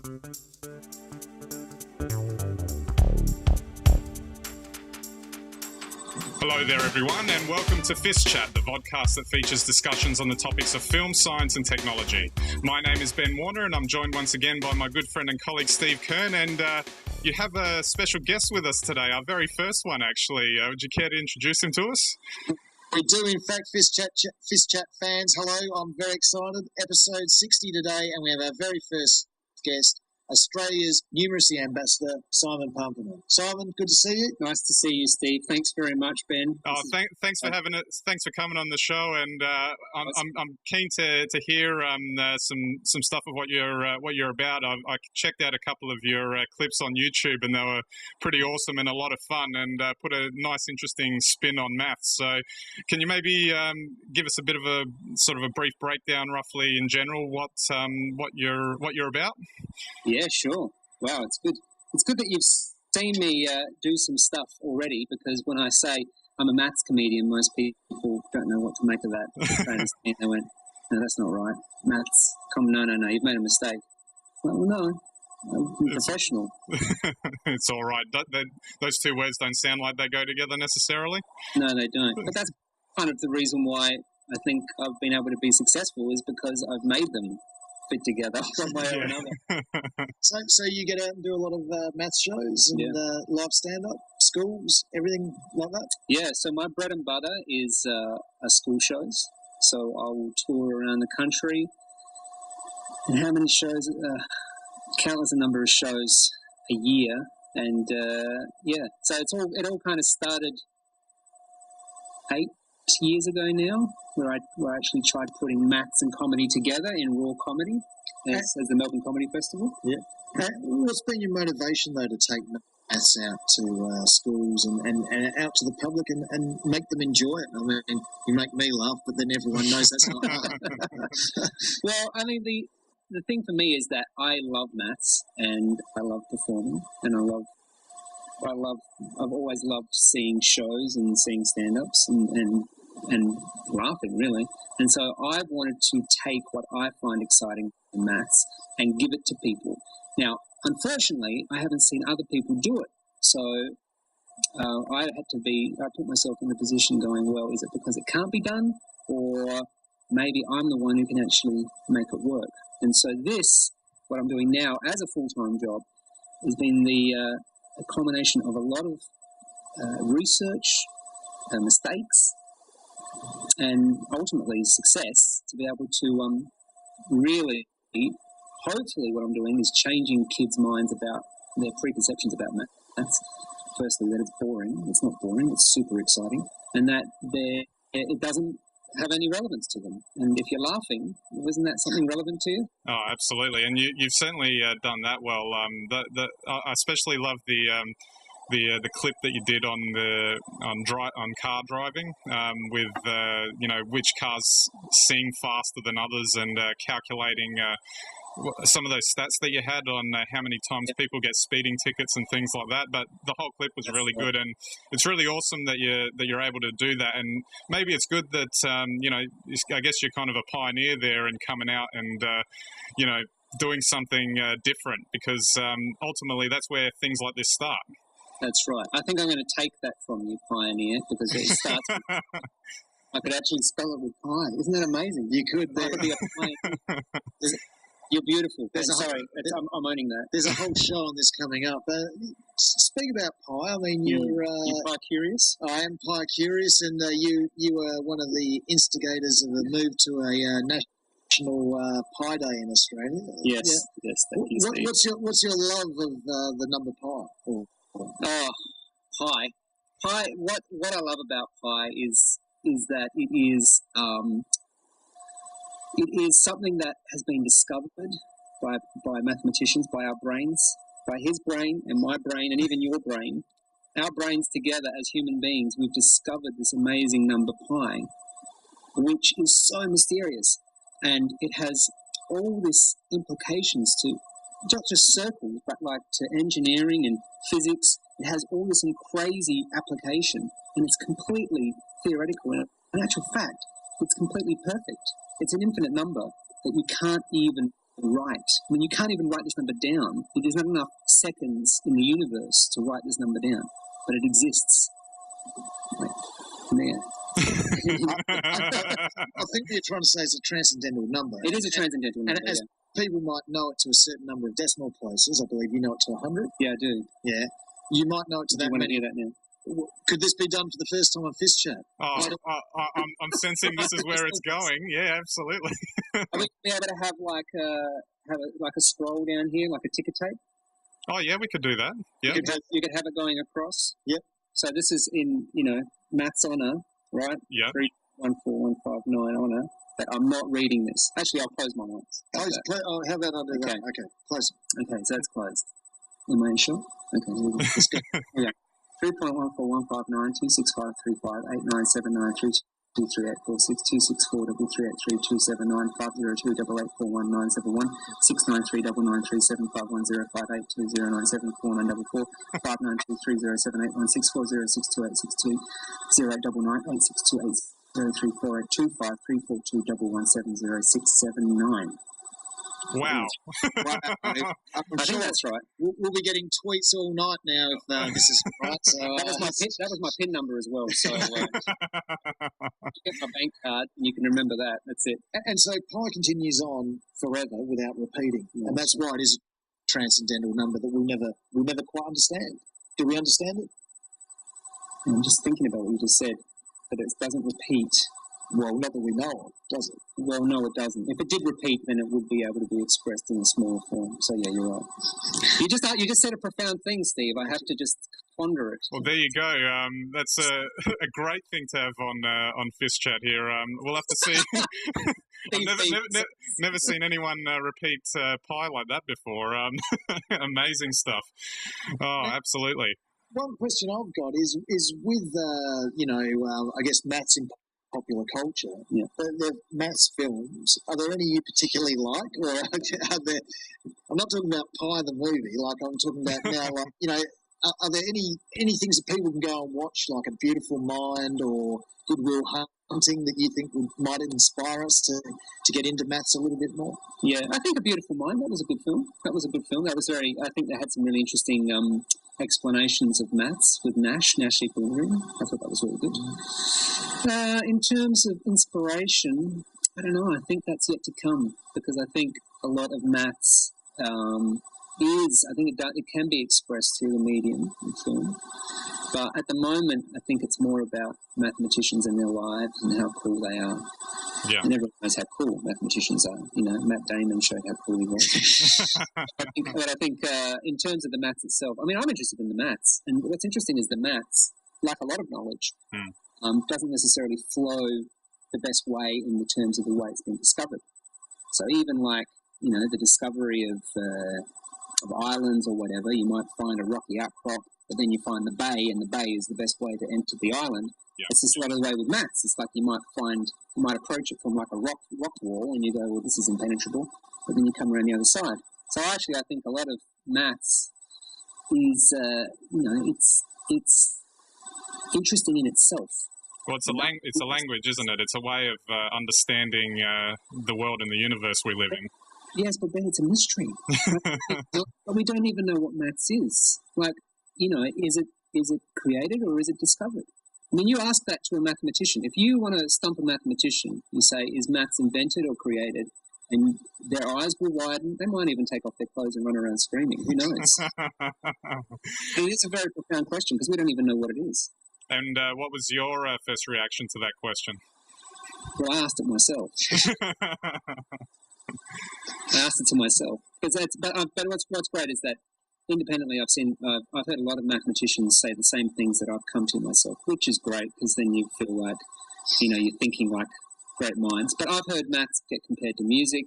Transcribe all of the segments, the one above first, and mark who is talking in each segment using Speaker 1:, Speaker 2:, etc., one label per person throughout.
Speaker 1: Hello there, everyone, and welcome to FiST Chat, the vodcast that features discussions on the topics of film, science and technology. My name is Ben Warner, and I'm joined once again by my good friend and colleague Steve Kern, and you have a special guest with us today, our very first one, actually. Would you care to introduce him to us?
Speaker 2: We do, in fact, FiST Chat fans. Hello, I'm very excited. Episode 60 today, and we have our very first guest, Australia's numeracy ambassador, Simon Pampena. Simon, good to see you.
Speaker 3: Nice to see you, Steve. Thanks very much, Ben.
Speaker 1: Thanks for having it. Thanks for coming on the show, and I'm keen to hear some stuff of what you're about. I checked out a couple of your clips on YouTube, and they were pretty awesome and a lot of fun, and put a nice, interesting spin on maths. So, can you maybe give us a bit of a sort of a brief breakdown, roughly in general, what you're about?
Speaker 3: Yeah, sure. Wow, it's good. It's good that you've seen me do some stuff already, because when I say I'm a maths comedian, most people don't know what to make of that. They went, no, that's not right. Maths, no, you've made a mistake. Well, no, I'm professional.
Speaker 1: It's all right. Those two words don't sound like they go together necessarily.
Speaker 3: No, they don't. But that's kind of the reason why I think I've been able to be successful, is because I've made them fit together one way or another.
Speaker 2: So you get out and do a lot of math shows and live stand-up, schools, everything like that?
Speaker 3: Yeah, so my bread and butter is school shows. So I will tour around the country. And how many shows? Countless a number of shows a year. And so it all kind of started 8 years ago now, where I actually tried putting maths and comedy together in raw comedy as the Melbourne Comedy Festival.
Speaker 2: Yeah. What's been your motivation, though, to take maths out to schools and out to the public and make them enjoy it? I mean, you make me laugh, but then everyone knows that's not hard.
Speaker 3: Well, I mean, the thing for me is that I love maths and I love performing, and I've always loved seeing shows and seeing stand-ups and laughing, really. And so I wanted to take what I find exciting in maths and give it to people. Now, unfortunately, I haven't seen other people do it. So I put myself in the position going, well, is it because it can't be done? Or maybe I'm the one who can actually make it work. And so what I'm doing now as a full-time job, has been a combination of a lot of research, mistakes, and ultimately success, to be able to really, hopefully what I'm doing is changing kids' minds about their preconceptions about maths. Firstly, that it's boring. It's not boring. It's super exciting. And that it doesn't have any relevance to them. And if you're laughing, isn't that something relevant to you?
Speaker 1: Oh, absolutely. And you've certainly done that well. I especially love the clip that you did on car driving, with which cars seem faster than others, and calculating some of those stats that you had on how many times people get speeding tickets and things like that. But the whole clip was really good, and it's really awesome that you're able to do that. And maybe it's good that I guess you're kind of a pioneer there in coming out and doing something different, because ultimately that's where things like this start.
Speaker 3: That's right. I think I'm going to take that from you, pioneer, because it starts with, I could actually spell it with pi. Isn't that amazing?
Speaker 2: You could.
Speaker 3: I could be a pioneer. You're beautiful. I'm owning that.
Speaker 2: There's a whole show on this coming up. Speak about pi. I mean, you're
Speaker 3: pi curious.
Speaker 2: I am pi curious, and you were one of the instigators of the move to a national Pi Day in Australia.
Speaker 3: Yes. Thank you,
Speaker 2: what's your love of the number pi?
Speaker 3: Oh, pi. What I love about pi is that it is something that has been discovered by mathematicians, by our brains, by his brain and my brain and even your brain. Our brains together as human beings, we've discovered this amazing number pi, which is so mysterious, and it has all these implications to not just circles, but like to engineering and physics. It has all this crazy application, and it's completely theoretical. In actual fact, it's completely perfect. It's an infinite number that you can't even write. I mean, you can't even write this number down. There's not enough seconds in the universe to write this number down, but it exists. Like, there.
Speaker 2: I think what you're trying to say is a transcendental number.
Speaker 3: It is a transcendental number,
Speaker 2: and as people might know it to a certain number of decimal places, I believe you know it to 100.
Speaker 3: Yeah, I do.
Speaker 2: Yeah. You might know it to
Speaker 3: Do
Speaker 2: that
Speaker 3: you want to
Speaker 2: many.
Speaker 3: hear that now?
Speaker 2: Could this be done for the first time on FiST Chat?
Speaker 1: I'm sensing this is where it's going. Yeah, absolutely.
Speaker 3: Are we be able to have like a scroll down here, like a ticker tape?
Speaker 1: Oh yeah, we could do that. Yeah.
Speaker 3: You could have it going across.
Speaker 2: Yep.
Speaker 3: So this is in maths honour, right?
Speaker 1: Yeah.
Speaker 3: 314159 honour. But I'm not reading this. Actually, I'll close my eyes.
Speaker 2: How about I do that? Okay, close.
Speaker 3: Okay, so that's closed. Am I sure? Okay, let's go. Okay. 3.141592653589793288462268695492307816482534217067.
Speaker 1: Wow.
Speaker 2: I'm sure
Speaker 3: that's right.
Speaker 2: We'll be getting tweets all night now if this is right. So,
Speaker 3: that was my PIN number as well. So you get my bank card, and you can remember that. That's it.
Speaker 2: And so pi continues on forever without repeating, and that's why it is a transcendental number that we'll never quite understand. Do we understand it?
Speaker 3: I'm just thinking about what you just said, but it doesn't repeat.
Speaker 2: Well, not that we know of, does it?
Speaker 3: Well, no, it doesn't. If it did repeat, then it would be able to be expressed in a smaller form. So, yeah, you're right. You just said a profound thing, Steve. I have to just ponder it.
Speaker 1: Well, there you go. That's a great thing to have on FiST Chat here. We'll have to see. I've never seen anyone repeat pi like that before. Amazing stuff. Oh, absolutely.
Speaker 2: One question I've got is with I guess maths in popular culture.
Speaker 3: Yeah.
Speaker 2: The maths films. Are there any you particularly like, or are there? I'm not talking about Pi the movie. Like I'm talking about now. Like are there any things that people can go and watch, like A Beautiful Mind or Good Will Hunting, that you think might inspire us to get into maths a little bit more?
Speaker 3: Yeah, I think A Beautiful Mind. That was a good film. That was very. I think they had some really interesting explanations of maths with Nash equilibrium. I thought that was really good. In terms of inspiration, I don't know. I think that's yet to come, because I think a lot of maths it can be expressed through the medium of film. But at the moment, I think it's more about mathematicians and their lives and how cool they are.
Speaker 1: Yeah.
Speaker 3: And everyone knows how cool mathematicians are. Matt Damon showed how cool he was. But I think in terms of the maths itself, I mean, I'm interested in the maths. And what's interesting is the maths, like a lot of knowledge, doesn't necessarily flow the best way in the terms of the way it's been discovered. So even the discovery of islands or whatever, you might find a rocky outcrop, but then you find the bay, and the bay is the best way to enter the island. Yeah. It's just a lot of the way with maths. It's like you might approach it from like a rock wall, and you go, well, this is impenetrable, but then you come around the other side. So actually, I think a lot of maths is, it's interesting in itself.
Speaker 1: Well, it's a language, isn't it? It's a way of understanding the world and the universe we live in.
Speaker 3: Yes, but then it's a mystery. But we don't even know what maths is. Like, is it created or is it discovered? I mean, you ask that to a mathematician. If you want to stump a mathematician, you say, is maths invented or created? And their eyes will widen. They might even take off their clothes and run around screaming. Who knows? It is a very profound question, because we don't even know what it is.
Speaker 1: And what was your first reaction to that question?
Speaker 3: Well, I asked it myself. I asked it to myself. But what's great is that independently, I've heard a lot of mathematicians say the same things that I've come to myself, which is great, because then you feel like, you're thinking like great minds. But I've heard maths get compared to music,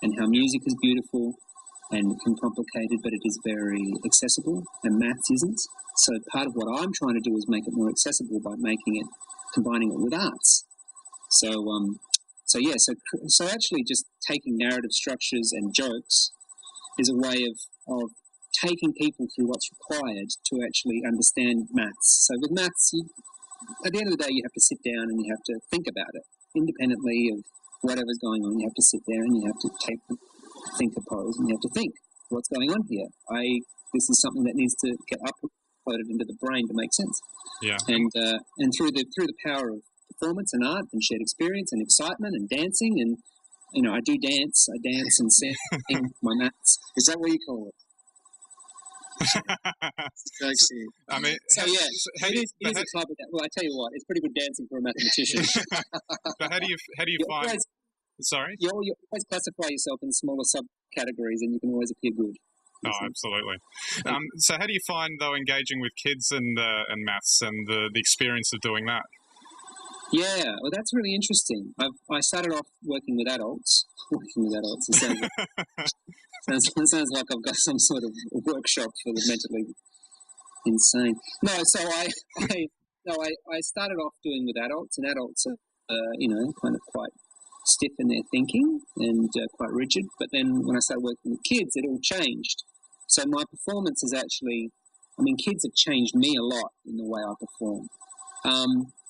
Speaker 3: and how music is beautiful and complicated, but it is very accessible, and maths isn't. So part of what I'm trying to do is make it more accessible by combining it with arts. So actually just taking narrative structures and jokes is a way of taking people through what's required to actually understand maths. So with maths, at the end of the day, you have to sit down and you have to think about it independently of whatever's going on. You have to sit there and you have to take think a pose, and you have to think, what's going on here? This is something that needs to get uploaded into the brain to make sense.
Speaker 1: Yeah.
Speaker 3: And through the power of performance and art and shared experience and excitement and dancing, and I dance and sing my maths.
Speaker 2: Is that what you call it?
Speaker 1: I mean,
Speaker 3: it is a club. Well, I tell you what, it's pretty good dancing for a mathematician.
Speaker 1: But how do you find? Sorry,
Speaker 3: you always classify yourself in smaller subcategories, and you can always appear good.
Speaker 1: Oh, absolutely. So how do you find, though, engaging with kids and maths and the experience of doing that?
Speaker 3: Yeah, well, that's really interesting. I started off working with adults. It sounds like I've got some sort of workshop for the mentally insane. No, so I started off doing with adults, and adults are, kind of quite stiff in their thinking and quite rigid. But then when I started working with kids, it all changed. So my performance is actually, kids have changed me a lot in the way I perform.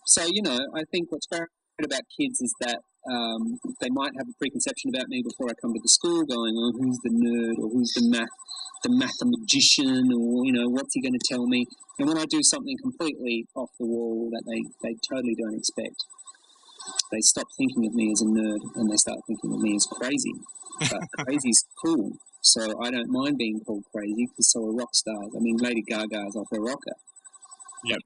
Speaker 3: So, I think what's great about kids is that they might have a preconception about me before I come to the school, going, oh, who's the nerd, or who's the mathematician, or, what's he going to tell me? And when I do something completely off the wall that they totally don't expect, they stop thinking of me as a nerd and they start thinking of me as crazy. But crazy's cool, so I don't mind being called crazy, because so are rock stars. Lady Gaga's off her rocker.
Speaker 1: Yep.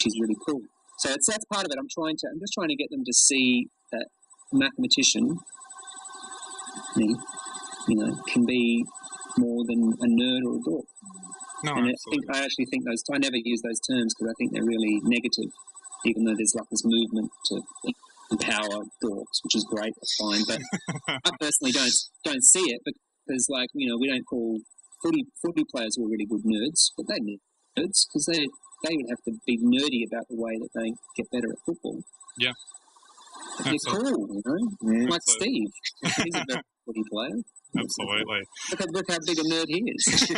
Speaker 3: She's really cool. So that's part of it. I'm just trying to get them to see that a mathematician, me, can be more than a nerd or a dork.
Speaker 1: No,
Speaker 3: and
Speaker 1: absolutely.
Speaker 3: I actually think I never use those terms because I think they're really negative, even though there's like this movement to empower dorks, which is great, that's fine. But I personally don't see it, because we don't call footy players who are really good nerds, but they're nerds because they would have to be nerdy about the way that they get better at football.
Speaker 1: Yeah.
Speaker 3: They're cool,
Speaker 2: Yeah.
Speaker 3: like Steve. He's a very footy player.
Speaker 1: Absolutely.
Speaker 3: Look how big a nerd he is.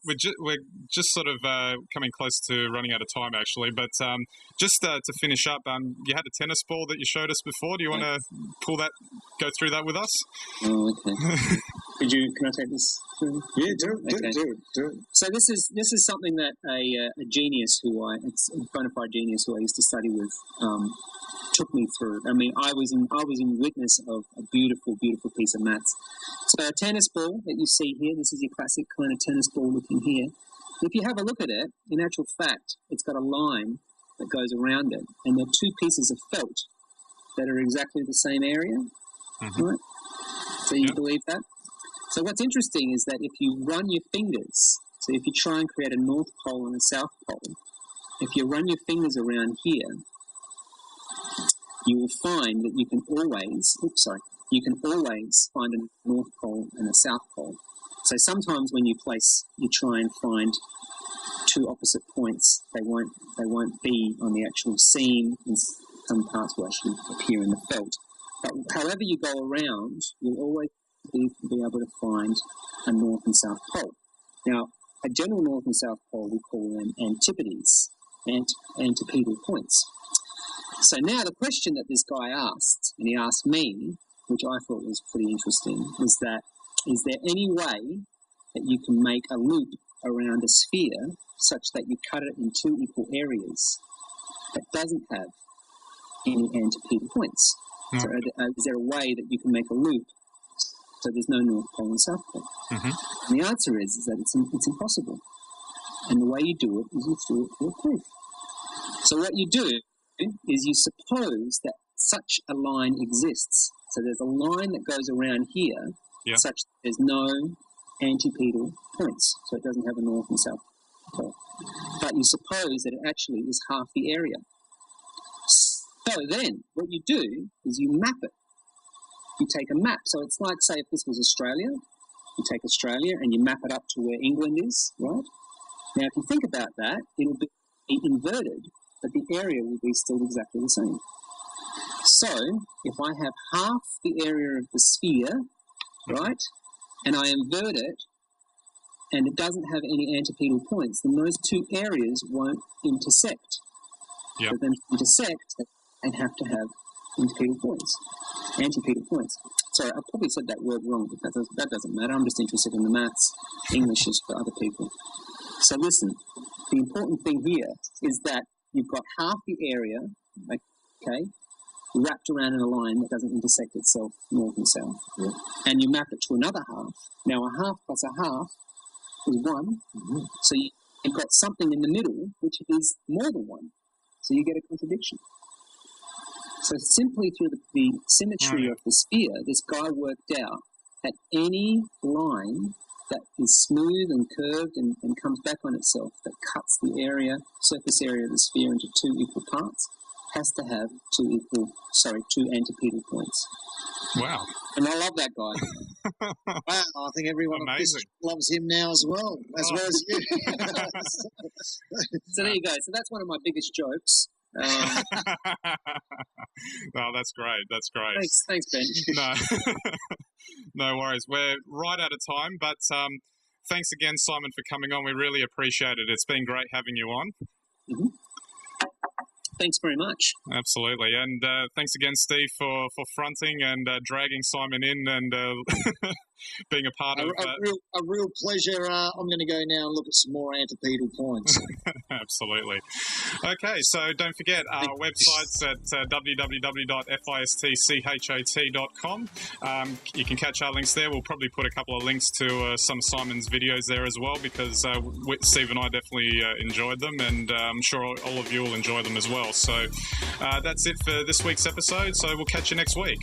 Speaker 1: We're just sort of coming close to running out of time, actually. But just to finish up, you had a tennis ball that you showed us before. Do you want to go through that with us?
Speaker 3: Oh, okay. Can I take this?
Speaker 2: Yeah, do it.
Speaker 3: So this is something that a genius it's a bona fide genius who I used to study with, took me through. I was in witness of a beautiful, beautiful piece of maths. So a tennis ball that you see here, this is your classic kind of tennis ball looking here. If you have a look at it, in actual fact, it's got a line that goes around it, and there are two pieces of felt that are exactly the same area, right? So you believe that? So what's interesting is that if you run your fingers, so if you try and create a north pole and a south pole, if you run your fingers around here, you will find that you can always find a north pole and a south pole. So sometimes when you try and find two opposite points, they won't be on the actual seam, and some parts will actually appear in the felt. But however you go around, you'll always be able to find a north and south pole. Now, a general north and south pole, we call them antipodes, antipedal points. So now the question that this guy asked, and he asked me, which I thought was pretty interesting, is there any way that you can make a loop around a sphere such that you cut it in two equal areas that doesn't have any antipedal points? So is there a way that you can make a loop so there's no North Pole and South Pole? And the answer is that it's impossible. And the way you do it is you throw it through a proof. So what you do is you suppose that such a line exists. So there's a line that goes around here such that there's no antipedal points. So it doesn't have a North and South Pole. But you suppose that it actually is half the area. So then what you do is you map it. You take a map. So it's like, say, if this was Australia, you take Australia and you map it up to where England is, right? Now, if you think about that, it'll be inverted, but the area will be still exactly the same. So if I have half the area of the sphere, right, and I invert it, and it doesn't have any antipedal points, then those two areas won't intersect. For them to intersect, they have to have antipedal points. Sorry, I probably said that word wrong, but that doesn't matter. I'm just interested in the maths. English is for other people. So listen, the important thing here is that you've got half the area, okay, wrapped around in a line that doesn't intersect itself north and south. Yeah. And you map it to another half. Now, a half plus a half is 1. Mm-hmm. So you've got something in the middle which is more than 1. So you get a contradiction. So simply through the symmetry of the sphere, this guy worked out that any line that is smooth and curved and comes back on itself, that cuts the surface area of the sphere into 2 equal parts, has to have 2 antipedal points.
Speaker 1: Wow.
Speaker 3: And I love that guy.
Speaker 2: Wow, I think everyone loves him now as well as you.
Speaker 3: So there you go. So that's one of my biggest jokes.
Speaker 1: Oh, that's great. That's great.
Speaker 3: Thanks, Ben.
Speaker 1: No, no worries. We're right out of time, but thanks again, Simon, for coming on. We really appreciate it. It's been great having you on. Mm-hmm.
Speaker 3: Thanks very much.
Speaker 1: Absolutely. And thanks again, Steve, for fronting and dragging Simon in and being a part of
Speaker 2: a real pleasure. I'm going to go now and look at some more antipedal points.
Speaker 1: Absolutely. Okay, so don't forget our website's at www.fistchat.com. You can catch our links there. We'll probably put a couple of links to some of Simon's videos there as well, because Steve and I definitely enjoyed them, and I'm sure all of you will enjoy them as well. So that's it for this week's episode. So we'll catch you next week.